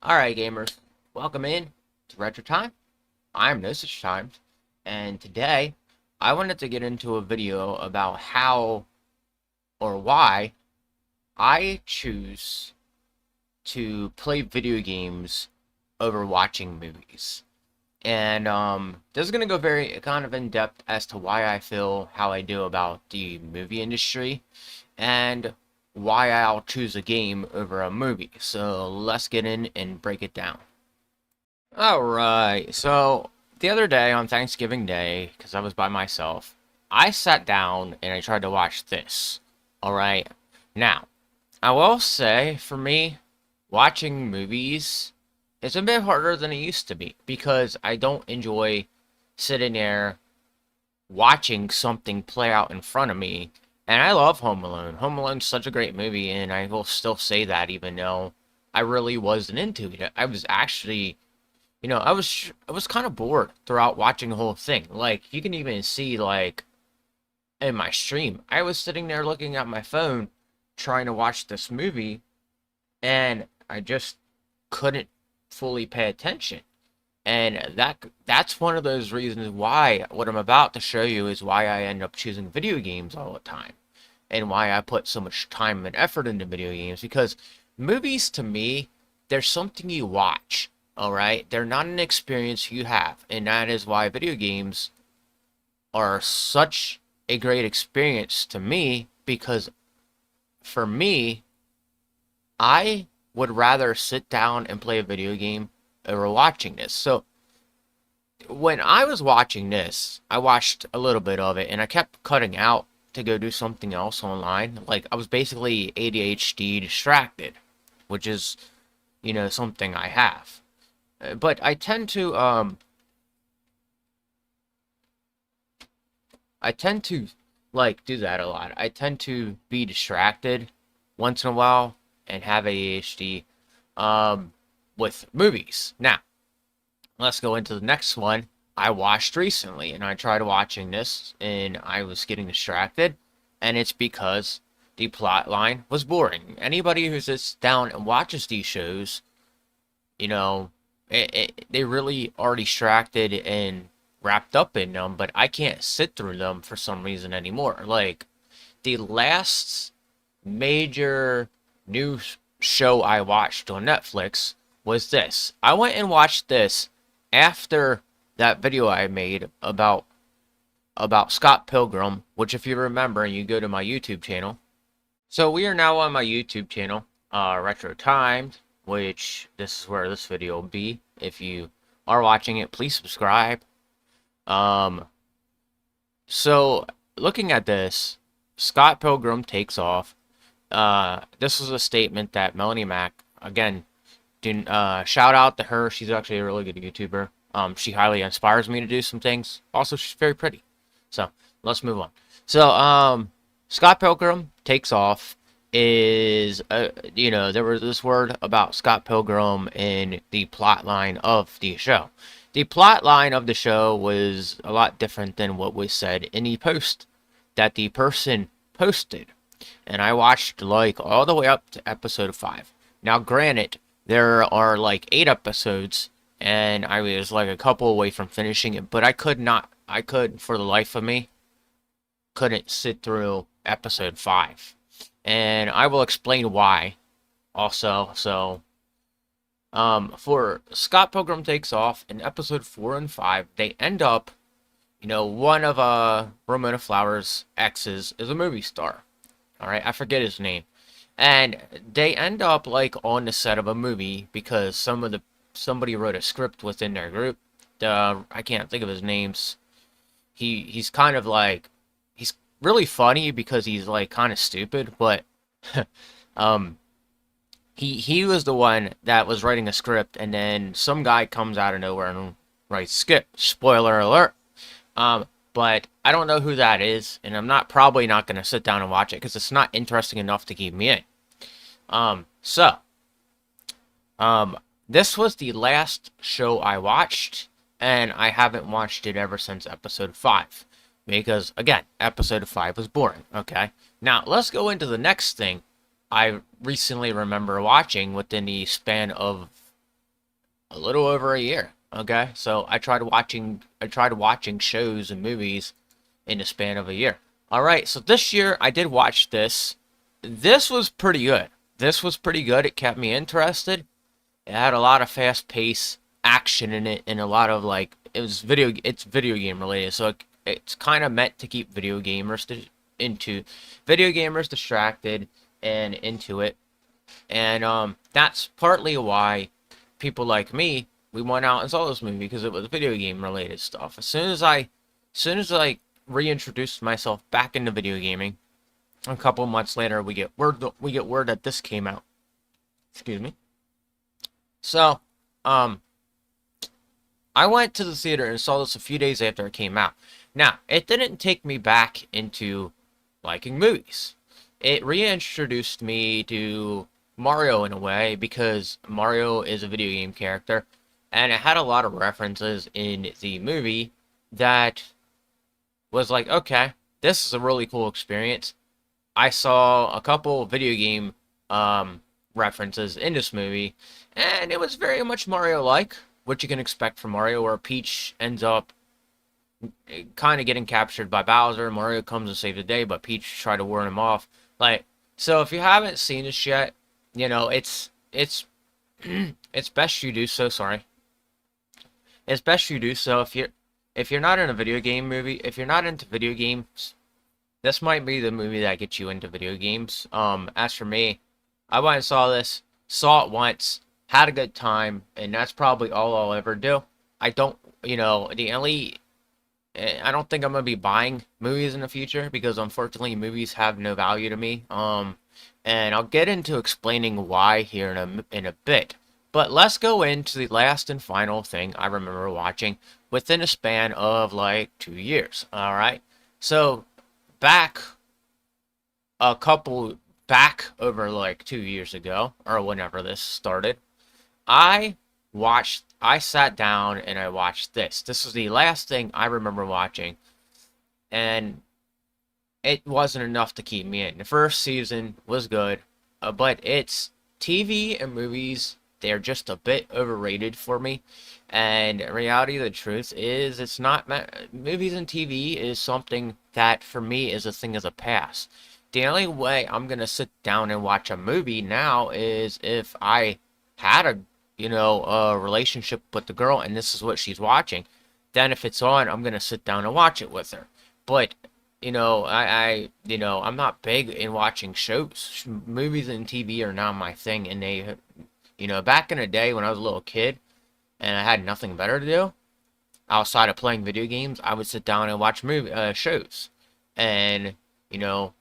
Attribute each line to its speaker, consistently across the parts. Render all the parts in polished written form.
Speaker 1: Alright, gamers, welcome in to Retro Time. I'm Nosage Times, and today I wanted to get into a video about how or why I choose to play video games over watching movies. And this is going to go very kind of in depth as to why I feel how I do about the movie industry and why I'll choose a game over a movie. So let's get in and break it down. Alright, so the other day on Thanksgiving Day, because I was by myself, I sat down and I tried to watch this. Alright, now, I will say, for me, watching movies is a bit harder than it used to be, because I don't enjoy sitting there watching something play out in front of me. And I love Home Alone. Home Alone's such a great movie, and I will still say that even though I really wasn't into it. I was actually, I was kind of bored throughout watching the whole thing. Like, you can even see, like, in my stream, I was sitting there looking at my phone trying to watch this movie, and I just couldn't fully pay attention. And that's one of those reasons why what I'm about to show you is why I end up choosing video games all the time. And why I put so much time and effort into video games. Because movies, to me, they're something you watch. Alright? They're not an experience you have. And that is why video games are such a great experience to me. Because for me, I would rather sit down and play a video game over watching this. So when I was watching this, I watched a little bit of it and I kept cutting out to go do something else online. Like, I was basically ADHD distracted, which is, something I have. But I tend to like do that a lot. I tend to be distracted once in a while and have ADHD with movies. Now, let's go into the next one I watched recently, and I tried watching this and I was getting distracted, and it's because the plot line was boring. Anybody who sits down and watches these shows, they really are distracted and wrapped up in them, but I can't sit through them for some reason anymore. Like, the last major new show I watched on Netflix was this. I went and watched this after that video I made about Scott Pilgrim, which, if you remember, you go to my YouTube channel. So we are now on my YouTube channel, Retro Timed, which this is where this video will be. If you are watching it, please subscribe. So looking at this, Scott Pilgrim takes off. This was a statement that Melanie Mac, again, shout out to her. She's actually a really good YouTuber. She highly inspires me to do some things. Also, she's very pretty. So, let's move on. So, Scott Pilgrim takes off is, there was this word about Scott Pilgrim in the plot line of the show. The plot line of the show was a lot different than what was said in the post that the person posted. And I watched, like, all the way up to episode 5. Now, granted, there are, like, 8 episodes, and I was, like, a couple away from finishing it, but I could, for the life of me, couldn't sit through episode 5. And I will explain why, also. So, for Scott Pilgrim Takes Off, in episode 4 and 5, they end up, one of, Ramona Flowers' exes is a movie star. Alright, I forget his name. And they end up, like, on the set of a movie because somebody wrote a script within their group. I can't think of his names. He's kind of like, he's really funny because he's, like, kind of stupid, but he was the one that was writing a script, and then some guy comes out of nowhere and writes skip. Spoiler alert. But I don't know who that is, and I'm probably not going to sit down and watch it because it's not interesting enough to keep me in. This was the last show I watched, and I haven't watched it ever since episode 5. Because, again, episode 5 was boring, okay? Now, let's go into the next thing I recently remember watching within the span of a little over a year. Okay, so I tried watching shows and movies in the span of a year. All right, so this year I did watch this. This was pretty good. This was pretty good. It kept me interested. It had a lot of fast-paced action in it, and a lot of like it's video game related, so it's kind of meant to keep into video gamers distracted and into it. And that's partly why people like me, we went out and saw this movie because it was video game related stuff. As soon as I reintroduced myself back into video gaming, a couple months later we get word that this came out. Excuse me. So, um, I went to the theater and saw this a few days after it came out. Now, it didn't take me back into liking movies. It reintroduced me to Mario in a way because Mario is a video game character, and it had a lot of references in the movie that was like, okay, this is a really cool experience. I saw a couple video game references in this movie, and it was very much Mario-like, what you can expect from Mario, where Peach ends up kind of getting captured by Bowser. Mario comes to save the day, but Peach tried to warn him off. Like, so if you haven't seen this yet, it's it's best you do so. Sorry, it's best you do so if you're not in a video game movie, if you're not into video games, this might be the movie that gets you into video games. As for me, I went and saw this, saw it once, had a good time, and that's probably all I'll ever do. I don't, the only I don't think I'm gonna be buying movies in the future because unfortunately movies have no value to me. And I'll get into explaining why here in a bit. But let's go into the last and final thing I remember watching within a span of like 2 years. All right, so back back over like 2 years ago or whenever this started, I sat down and I watched this. This was the last thing I remember watching, and it wasn't enough to keep me in. The first season was good, but it's TV and movies, they're just a bit overrated for me. And reality of the truth is, it's not movies and TV is something that for me is a thing of the past. The only way I'm gonna sit down and watch a movie now is if I had a relationship with the girl and this is what she's watching. Then if it's on, I'm gonna sit down and watch it with her. But I'm not big in watching shows. Movies and TV are not my thing, and back in the day when I was a little kid and I had nothing better to do outside of playing video games, I would sit down and watch shows. And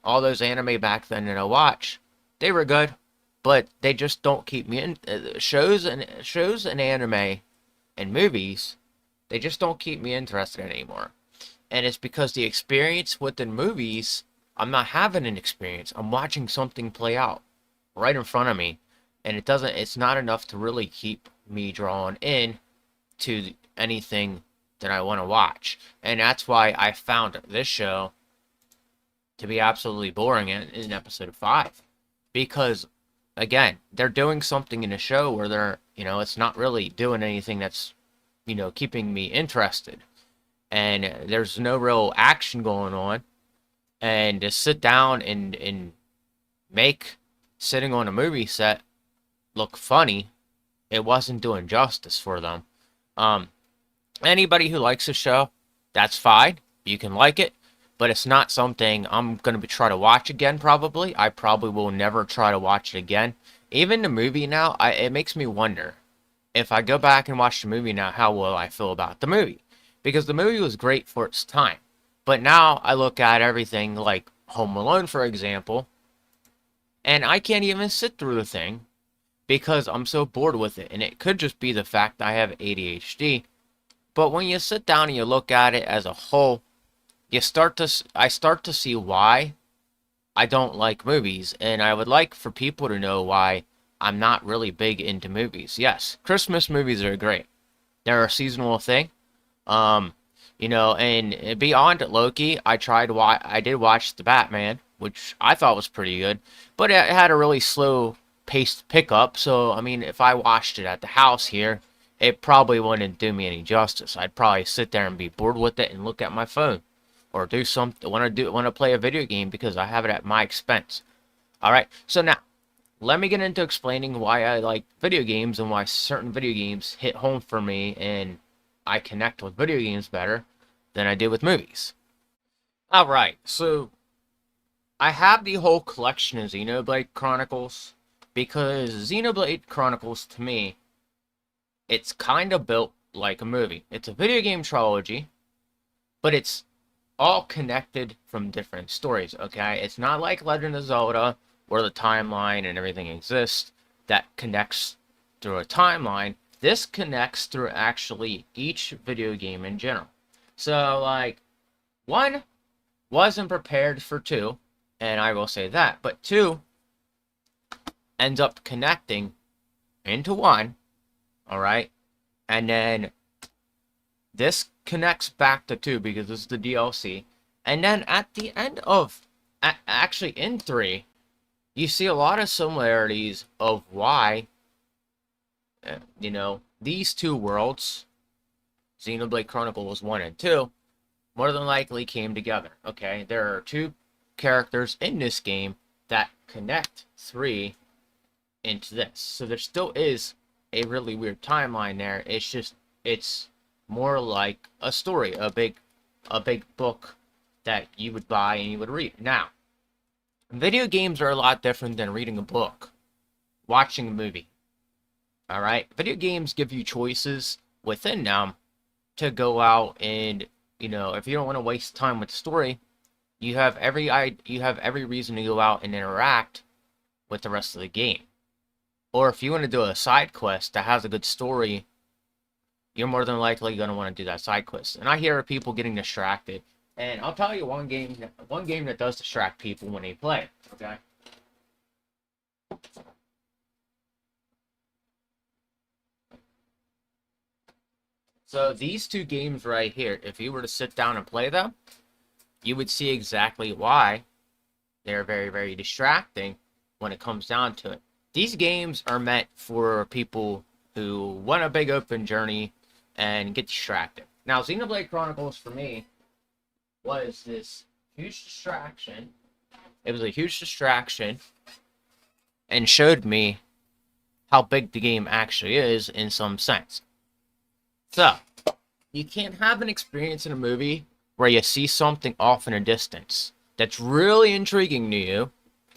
Speaker 1: all those anime back then that I watch, they were good, but they just don't keep me in. Shows and anime and movies, they just don't keep me interested anymore. And it's because the experience within movies, I'm not having an experience. I'm watching something play out right in front of me, and it's not enough to really keep me drawn in to anything that I want to watch. And that's why I found this show to be absolutely boring in episode 5. Because, again, they're doing something in the show where it's not really doing anything that's, keeping me interested. And there's no real action going on. And to sit down and make sitting on a movie set look funny, it wasn't doing justice for them. Anybody who likes the show, that's fine. You can like it, but it's not something I'm going to try to watch again, probably. I probably will never try to watch it again. Even the movie now, it makes me wonder, if I go back and watch the movie now, how will I feel about the movie? Because the movie was great for its time. But now I look at everything like Home Alone, for example, and I can't even sit through the thing because I'm so bored with it. And it could just be the fact I have ADHD. But when you sit down and you look at it as a whole, I start to see why I don't like movies. And I would like for people to know why I'm not really big into movies. Yes, Christmas movies are great. They're a seasonal thing. And beyond Loki, I did watch The Batman, which I thought was pretty good, but it had a really slow paced pickup. So, I mean, if I watched it at the house here, it probably wouldn't do me any justice. I'd probably sit there and be bored with it and look at my phone, or do something, want to play a video game because I have it at my expense. All right. So now, let me get into explaining why I like video games and why certain video games hit home for me and I connect with video games better than I do with movies. All right. So I have the whole collection of Xenoblade Chronicles because Xenoblade Chronicles, to me, it's kind of built like a movie. It's a video game trilogy, but it's all connected from different stories, okay? It's not like Legend of Zelda, where the timeline and everything exists that connects through a timeline. This connects through actually each video game in general. So, like, 1 wasn't prepared for 2, and I will say that, but 2 ends up connecting into 1, alright? And then this connects back to 2 because this is the DLC. And then at the end of, actually in 3, you see a lot of similarities of why, these two worlds, Xenoblade Chronicles 1 and 2, more than likely came together, okay? There are 2 characters in this game that connect 3 into this. So there still is a really weird timeline there. It's more like a story, a big book that you would buy and you would read. Now, video games are a lot different than reading a book, watching a movie. All right, video games give you choices within them to go out and, if you don't want to waste time with the story, you have every reason to go out and interact with the rest of the game. Or if you want to do a side quest that has a good story, you're more than likely going to want to do that side quest. And I hear people getting distracted. And I'll tell you one game that does distract people when they play, okay? So these 2 games right here, if you were to sit down and play them, you would see exactly why they're very, very distracting when it comes down to it. These games are meant for people who want a big open journey and get distracted. Now, Xenoblade Chronicles, for me, was this huge distraction. It was a huge distraction and showed me how big the game actually is in some sense. So, you can't have an experience in a movie where you see something off in a distance that's really intriguing to you,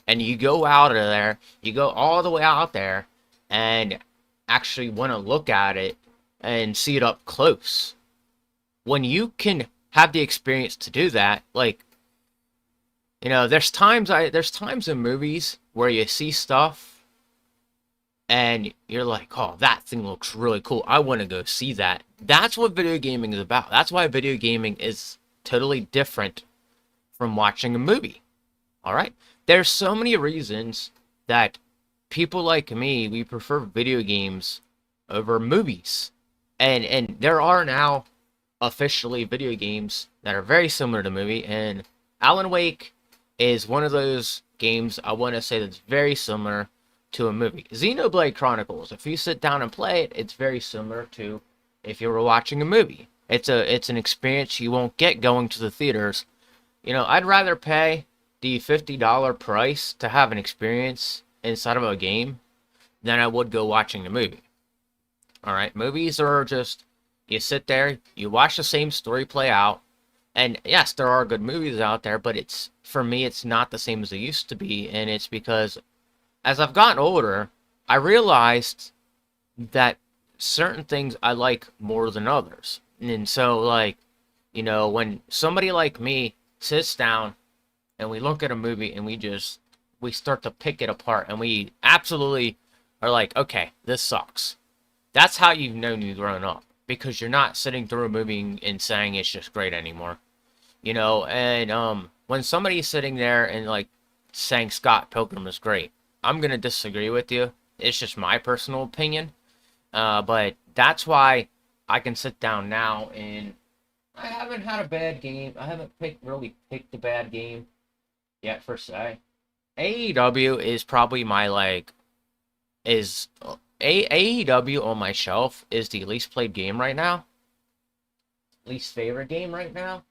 Speaker 1: and you go out of there, you go all the way out there, and actually want to look at it and see it up close. When you can have the experience to do that, like, there's times in movies where you see stuff and you're like, oh, that thing looks really cool, I want to go see that. That's what video gaming is about. That's why video gaming is totally different from watching a movie. All right? There's so many reasons that people like me, we prefer video games over movies. And there are now officially video games that are very similar to movie, and Alan Wake is one of those games I want to say that's very similar to a movie. Xenoblade Chronicles, if you sit down and play it, it's very similar to if you were watching a movie. It's an experience you won't get going to the theaters. I'd rather pay the $50 price to have an experience inside of a game than I would go watching a movie. Alright, movies are just, you sit there, you watch the same story play out, and yes, there are good movies out there, but for me, it's not the same as it used to be, and it's because as I've gotten older, I realized that certain things I like more than others. And so, like, when somebody like me sits down and we look at a movie and we start to pick it apart and we absolutely are like, okay, this sucks. That's how you've known you've grown up, because you're not sitting through a movie and saying it's just great anymore. And when somebody's sitting there and like saying Scott Pilgrim is great, I'm going to disagree with you. It's just my personal opinion. But that's why I can sit down now, and I haven't had a bad game. I haven't really picked a bad game yet, per se. AEW is probably my, AEW on my shelf is the least played game right now, least favorite game right now,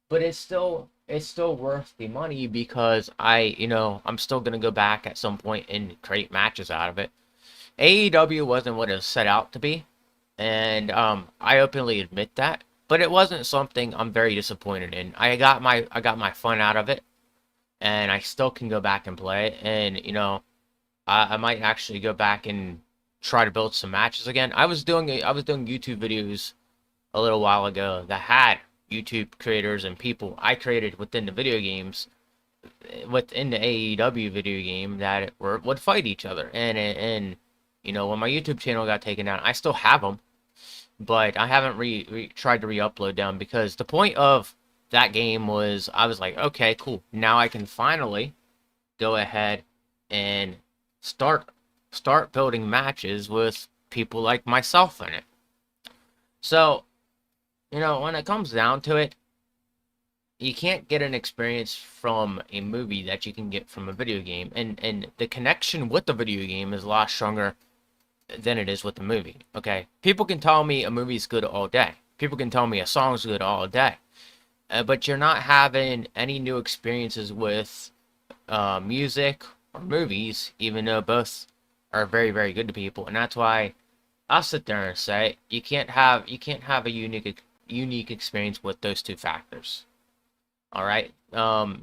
Speaker 1: but it's still worth the money because I'm still gonna go back at some point and create matches out of it. AEW wasn't what it was set out to be, and I openly admit that. But it wasn't something I'm very disappointed in. I got my fun out of it, and I still can go back and play it. And I might actually go back and try to build some matches again. I was doing YouTube videos a little while ago that had YouTube creators and people I created within the video games, within the AEW video game, that would fight each other. And when my YouTube channel got taken down, I still have them, but I haven't tried to re-upload them because the point of that game was I was like, okay, cool. Now I can finally go ahead and start building matches with people like myself in it. So, when it comes down to it, you can't get an experience from a movie that you can get from a video game. And the connection with the video game is a lot stronger than it is with the movie. Okay? People can tell me a movie's good all day. People can tell me a song's good all day. But you're not having any new experiences with music or movies, even though both are very, very good to people. And that's why I'll sit there and say you can't have a unique experience with those two factors. All right. No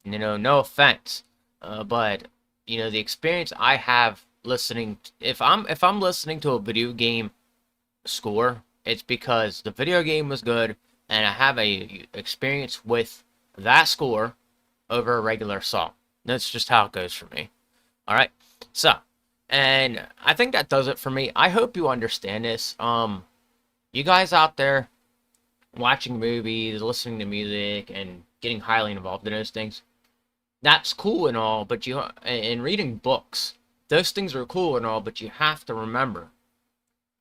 Speaker 1: offense, but the experience I have listening. If I'm listening to a video game score, it's because the video game was good, and I have a experience with that score over a regular song. That's just how it goes for me. All right. So, and I think that does it for me. I hope you understand this. You guys out there watching movies, listening to music, and getting highly involved in those things, that's cool and all, but and reading books, those things are cool and all, but you have to remember,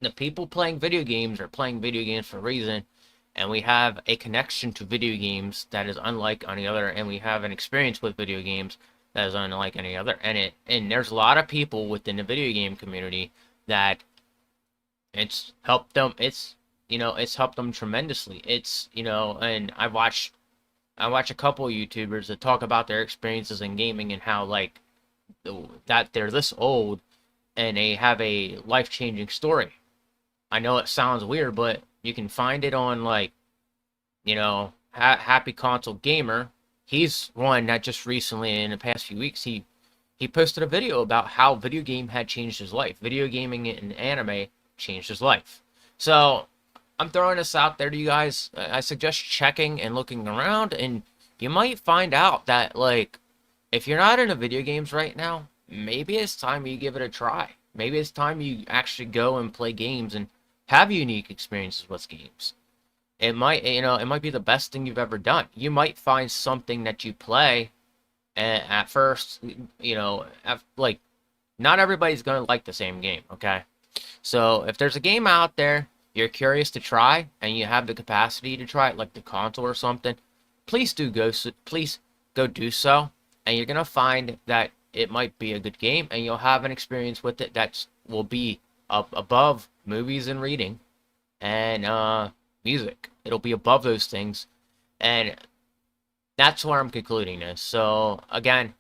Speaker 1: the people playing video games are playing video games for a reason, and we have a connection to video games that is unlike any other, and we have an experience with video games that is unlike any other, and there's a lot of people within the video game community that it's helped them. It's helped them tremendously. And I watch a couple of YouTubers that talk about their experiences in gaming and how that they're this old and they have a life-changing story. I know it sounds weird, but you can find it on Happy Console Gamer. He's one that just recently, in the past few weeks, he posted a video about how video game had changed his life. Video gaming and anime changed his life. So I'm throwing this out there to you guys. I suggest checking and looking around, and you might find out that, if you're not into video games right now, maybe it's time you give it a try. Maybe it's time you actually go and play games and have unique experiences with games. It might be the best thing you've ever done. You might find something that you play, and at first, not everybody's going to like the same game, okay? So if there's a game out there you're curious to try, and you have the capacity to try it, like the console or something, please go do so, and you're gonna find that it might be a good game, and you'll have an experience with it that will be up above movies and reading, and music. It'll be above those things, and that's where I'm concluding this. So again,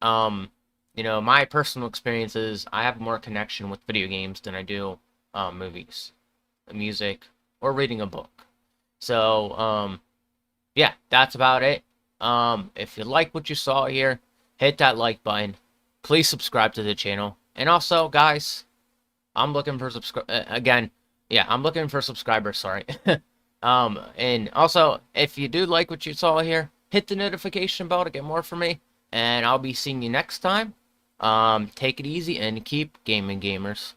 Speaker 1: my personal experiences, I have more connection with video games than I do movies, music, or reading a book. So, yeah, that's about it. If you like what you saw here, hit that like button. Please subscribe to the channel. And also, guys, I'm looking for I'm looking for subscribers, sorry. And also, if you do like what you saw here, hit the notification bell to get more from me. And I'll be seeing you next time. Take it easy and keep gaming, gamers.